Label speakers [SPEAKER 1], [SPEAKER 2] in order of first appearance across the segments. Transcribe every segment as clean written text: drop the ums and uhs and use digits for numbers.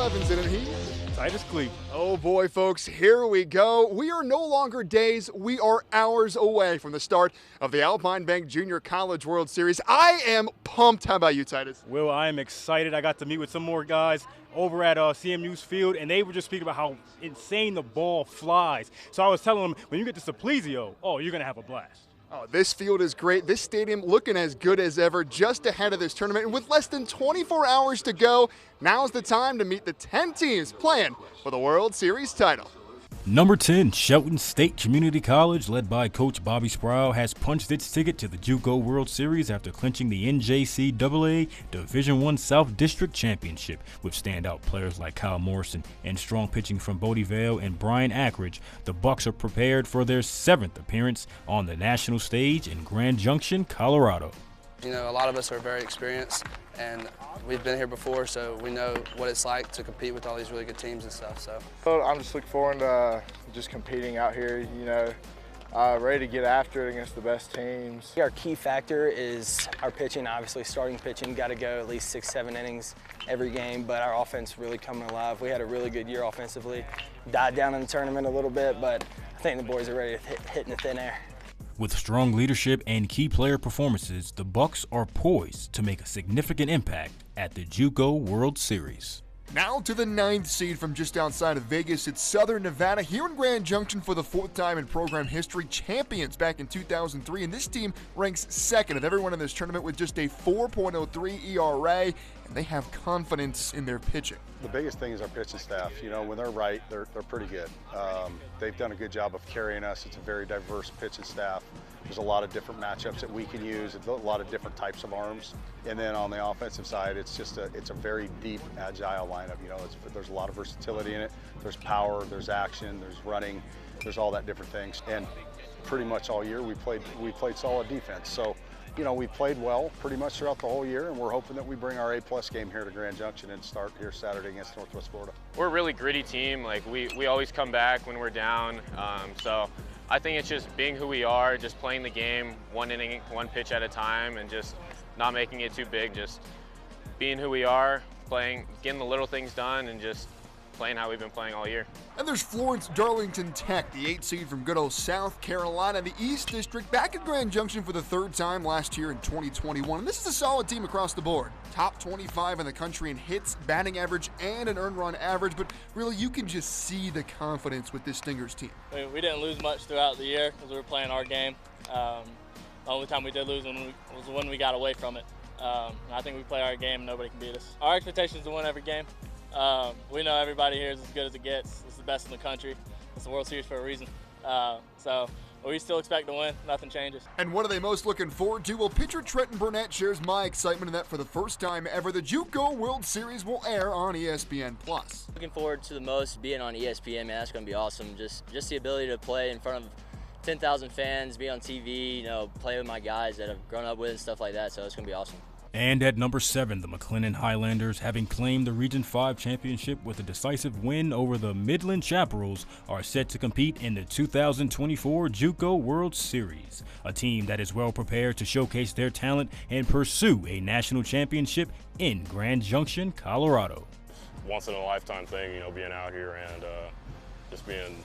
[SPEAKER 1] Evans, and he
[SPEAKER 2] Titus Cleveland.
[SPEAKER 1] Oh boy, folks, here we go. We are no longer days, we are hours away from the start of the Alpine Bank Junior College World Series. I am pumped. How about you, Titus?
[SPEAKER 2] Will, I am excited. I got to meet with some more guys over at CMU's field, and they were just speaking about how insane the ball flies. So I was telling them, when you get to Simplesio, oh, you're going to have a blast.
[SPEAKER 1] Oh, this field is great. This stadium looking as good as ever just ahead of this tournament. And with less than 24 hours to go, now's the time to meet the 10 teams playing for the World Series title.
[SPEAKER 2] Number 10, Shelton State Community College, led by Coach Bobby Sproul, has punched its ticket to the JUCO World Series after clinching the NJCAA Division I South District Championship. With standout players like Kyle Morrison and strong pitching from Bodie Vale and Brian Ackridge, the Bucks are prepared for their 7th appearance on the national stage in Grand Junction, Colorado.
[SPEAKER 3] You know, a lot of us are very experienced, and we've been here before, so we know what it's like to compete with all these really good teams and stuff.
[SPEAKER 4] So I'm just looking forward to just competing out here, you know, ready to get after it against the best teams.
[SPEAKER 5] Our key factor is our pitching. Obviously, starting pitching, got to go at least 6-7 innings every game, but our offense really coming alive. We had a really good year offensively. Died down in the tournament a little bit, but I think the boys are ready to hit in the thin air.
[SPEAKER 2] With strong leadership and key player performances, the Bucks are poised to make a significant impact at the JUCO World Series.
[SPEAKER 1] Now to the 9th seed from just outside of Vegas. It's Southern Nevada here in Grand Junction for the 4th time in program history, champions back in 2003. And this team ranks 2nd of everyone in this tournament with just a 4.03 ERA, and they have confidence in their pitching.
[SPEAKER 6] The biggest thing is our pitching staff. You know, when they're right, they're pretty good. They've done a good job of carrying us. It's a very diverse pitching staff. There's a lot of different matchups that we can use, a lot of different types of arms. And then on the offensive side, it's a very deep, agile lineup. You know, there's a lot of versatility in it. There's power, there's action, there's running, there's all that different things. And pretty much all year we played solid defense. So, you know, we played well pretty much throughout the whole year, and we're hoping that we bring our A+ game here to Grand Junction and start here Saturday against Northwest Florida.
[SPEAKER 7] We're a really gritty team. Like we always come back when we're down. So I think it's just being who we are, just playing the game one inning, one pitch at a time, and just not making it too big. Just being who we are, playing, getting the little things done, and just playing how we've been playing all year.
[SPEAKER 1] And there's Florence Darlington Tech, the 8th seed from good old South Carolina, the East District, back at Grand Junction for the 3rd time last year in 2021. And this is a solid team across the board. Top 25 in the country in hits, batting average, and an earned run average. But really, you can just see the confidence with this Stingers team.
[SPEAKER 8] We didn't lose much throughout the year because we were playing our game. The only time we did lose was when we got away from it. I think we play our game, nobody can beat us. Our expectation is to win every game. We know everybody here is as good as it gets. It's the best in the country. It's the World Series for a reason. So we still expect to win. Nothing changes.
[SPEAKER 1] And what are they most looking forward to? Well, pitcher Trenton Burnett shares my excitement in that for the first time ever, the JUCO World Series will air on ESPN+.
[SPEAKER 9] Looking forward to the most being on ESPN, man. That's going to be awesome. Just the ability to play in front of 10,000 fans, be on TV, you know, play with my guys that I've grown up with and stuff like that. So it's going to be awesome.
[SPEAKER 2] And at number 7, the McLennan Highlanders, having claimed the Region 5 championship with a decisive win over the Midland Chaparrals, are set to compete in the 2024 JUCO World Series, a team that is well prepared to showcase their talent and pursue a national championship in Grand Junction, Colorado.
[SPEAKER 10] Once in a lifetime thing, you know, being out here and just being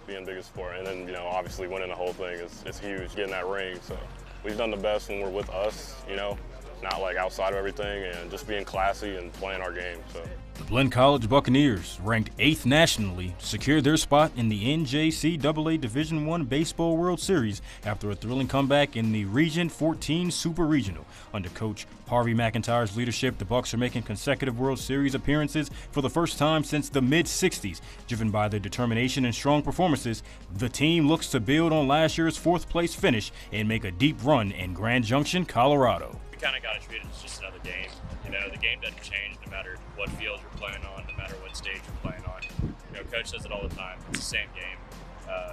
[SPEAKER 10] biggest sport, and then, you know, obviously winning the whole thing is huge, getting that ring. So we've done the best when we're with us, you know, not like outside of everything, and just being classy and playing our game. So
[SPEAKER 2] the Glenn College Buccaneers, ranked 8th nationally, secured their spot in the NJCAA Division I Baseball World Series after a thrilling comeback in the Region 14 Super Regional. Under Coach Harvey McIntyre's leadership, the Bucs are making consecutive World Series appearances for the first time since the mid-'60s. Driven by their determination and strong performances, the team looks to build on last year's 4th-place finish and make a deep run in Grand Junction, Colorado.
[SPEAKER 11] We kind of got to treat it as just another game. You know, the game doesn't change no matter what field you're playing on, no matter what stage you're playing on. You know, Coach says it all the time. It's the same game.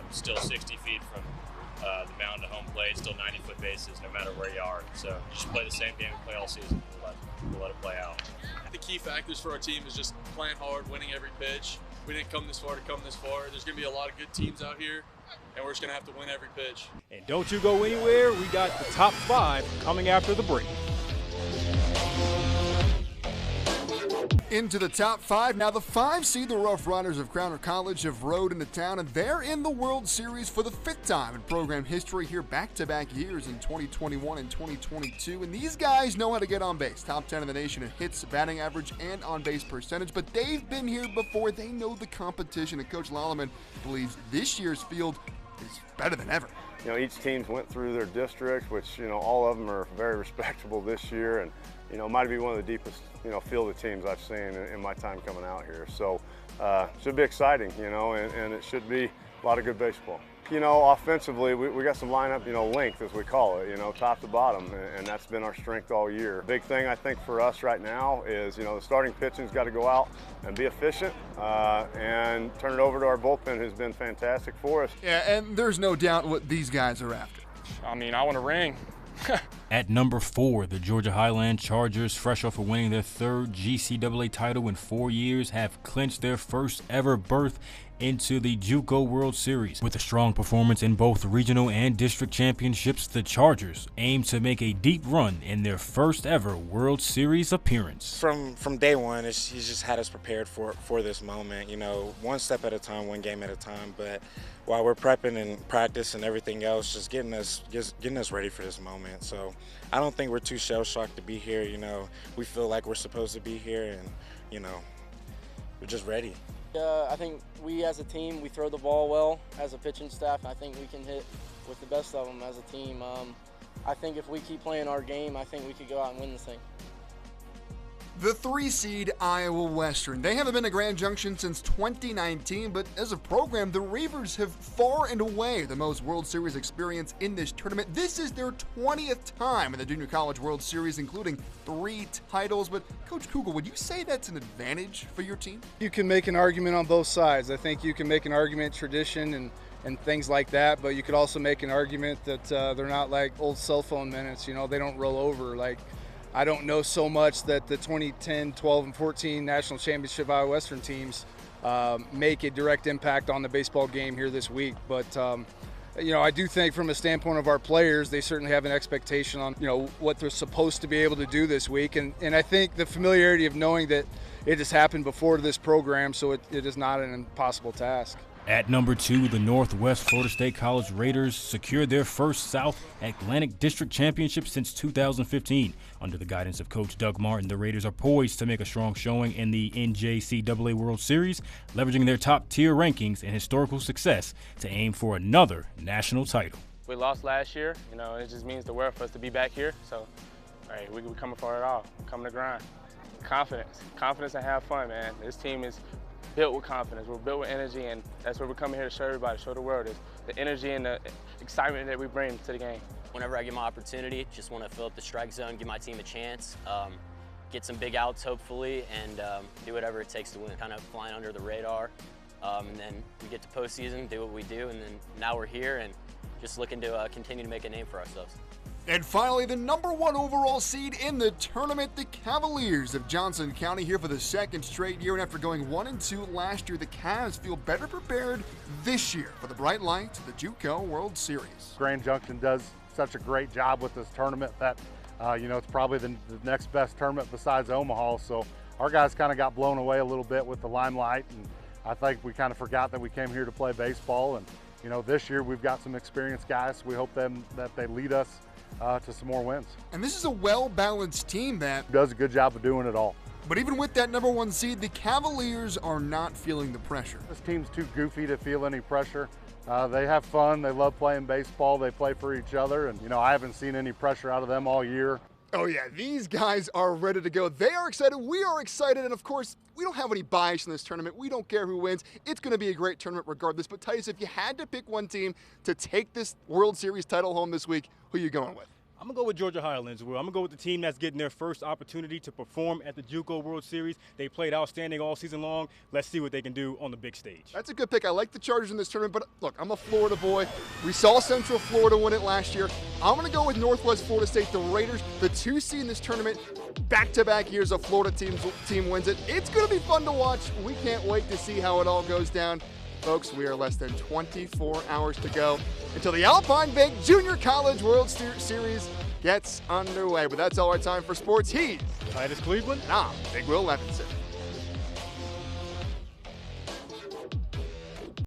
[SPEAKER 11] Still 60 feet from the mound to home plate, still 90-foot bases, no matter where you are. So you just play the same game we play all season. We'll let it play out.
[SPEAKER 12] The key factors for our team is just playing hard, winning every pitch. We didn't come this far to come this far. There's going to be a lot of good teams out here, and we're just going to have to win every pitch.
[SPEAKER 2] And don't you go anywhere. We got the top 5 coming after the break.
[SPEAKER 1] Into the top 5. Now the 5 seed, the Rough Riders of Crowner College, have rode into town, and they're in the World Series for the 5th time in program history here, back-to-back years in 2021 and 2022. And these guys know how to get on base. Top 10 in the nation in hits, batting average, and on-base percentage. But they've been here before. They know the competition, and Coach Lalaman believes this year's field is better than ever.
[SPEAKER 13] You know, each team's went through their district, which, you know, all of them are very respectable this year, and, you know, might be one of the deepest, you know, field of teams I've seen in my time coming out here. So, should be exciting, you know, and it should be a lot of good baseball. You know, offensively, we got some lineup, you know, length, as we call it, you know, top to bottom, and that's been our strength all year. Big thing, I think, for us right now is, you know, the starting pitching's got to go out and be efficient and turn it over to our bullpen, who's been fantastic for us.
[SPEAKER 1] Yeah, and there's no doubt what these guys are after.
[SPEAKER 10] I mean, I want a ring.
[SPEAKER 2] At number 4, the Georgia Highland Chargers, fresh off of winning their 3rd GCAA title in 4 years, have clinched their first ever berth into the JUCO World Series. With a strong performance in both regional and district championships, the Chargers aim to make a deep run in their first ever World Series appearance.
[SPEAKER 14] From day one, he's just had us prepared for this moment, you know, one step at a time, one game at a time. But while we're prepping and practice and everything else, just getting us ready for this moment. So I don't think we're too shell-shocked to be here. You know, we feel like we're supposed to be here, and, you know, we're just ready.
[SPEAKER 5] I think we as a team, we throw the ball well as a pitching staff. I think we can hit with the best of them as a team. I think if we keep playing our game, I think we could go out and win this thing.
[SPEAKER 1] The 3 seed Iowa Western. They haven't been to Grand Junction since 2019, but as a program, the Reavers have far and away the most World Series experience in this tournament. This is their 20th time in the Junior College World Series, including 3 titles. But Coach Kugel, would you say that's an advantage for your team?
[SPEAKER 15] You can make an argument on both sides. I think you can make an argument tradition and things like that, but you could also make an argument that they're not like old cell phone minutes. You know, they don't roll over. Like, I don't know so much that the 2010, 12, and 14 National Championship Iowa Western teams make a direct impact on the baseball game here this week. But, you know, I do think from a standpoint of our players, they certainly have an expectation on, you know, what they're supposed to be able to do this week. And I think the familiarity of knowing that it has happened before to this program, so it is not an impossible task.
[SPEAKER 2] At number 2, the Northwest Florida State College Raiders secured their first South Atlantic District Championship since 2015. Under the guidance of Coach Doug Martin, the Raiders are poised to make a strong showing in the NJCAA World Series, leveraging their top-tier rankings and historical success to aim for another national title.
[SPEAKER 16] We lost last year, you know, it just means the world for us to be back here. So, hey, we're coming for it all, coming to grind. Confidence and have fun, man. This team is built with confidence. We're built with energy, and that's what we're coming here to show everybody, show the world, is the energy and the excitement that we bring to the game.
[SPEAKER 9] Whenever I get my opportunity, just want to fill up the strike zone, give my team a chance, get some big outs hopefully, and do whatever it takes to win. Kind of flying under the radar, and then we get to postseason, do what we do, and then now we're here and just looking to continue to make a name for ourselves.
[SPEAKER 1] And finally, the number 1 overall seed in the tournament, the Cavaliers of Johnson County, here for the 2nd straight year. And after going 1-2 last year, the Cavs feel better prepared this year for the bright lights of the JUCO World Series.
[SPEAKER 6] Grand Junction does such a great job with this tournament that, you know, it's probably the next best tournament besides Omaha. So our guys kind of got blown away a little bit with the limelight, and I think we kind of forgot that we came here to play baseball. And, you know, this year we've got some experienced guys. We hope that they lead us to some more wins.
[SPEAKER 1] And this is a well-balanced team that
[SPEAKER 6] does a good job of doing it all.
[SPEAKER 1] But even with that number 1 seed, the Cavaliers are not feeling the pressure.
[SPEAKER 6] This team's too goofy to feel any pressure. They have fun. They love playing baseball. They play for each other. And, you know, I haven't seen any pressure out of them all year.
[SPEAKER 1] Oh, yeah, these guys are ready to go. They are excited. We are excited. And, of course, we don't have any bias in this tournament. We don't care who wins. It's going to be a great tournament regardless. But, Titus, if you had to pick one team to take this World Series title home this week, who are you going with?
[SPEAKER 2] I'm going to go with Georgia Highlands. I'm going to go with the team that's getting their first opportunity to perform at the JUCO World Series. They played outstanding all season long. Let's see what they can do on the big stage.
[SPEAKER 1] That's a good pick. I like the Chargers in this tournament, but look, I'm a Florida boy. We saw Central Florida win it last year. I'm going to go with Northwest Florida State, the Raiders, the 2 seed in this tournament. Back-to-back years a Florida team wins it. It's going to be fun to watch. We can't wait to see how it all goes down. Folks, we are less than 24 hours to go until the Alpine Bank Junior College World Series gets underway. But that's all our time for sports. He's
[SPEAKER 2] Titus Cleveland.
[SPEAKER 1] And I'm Big Will Levinson.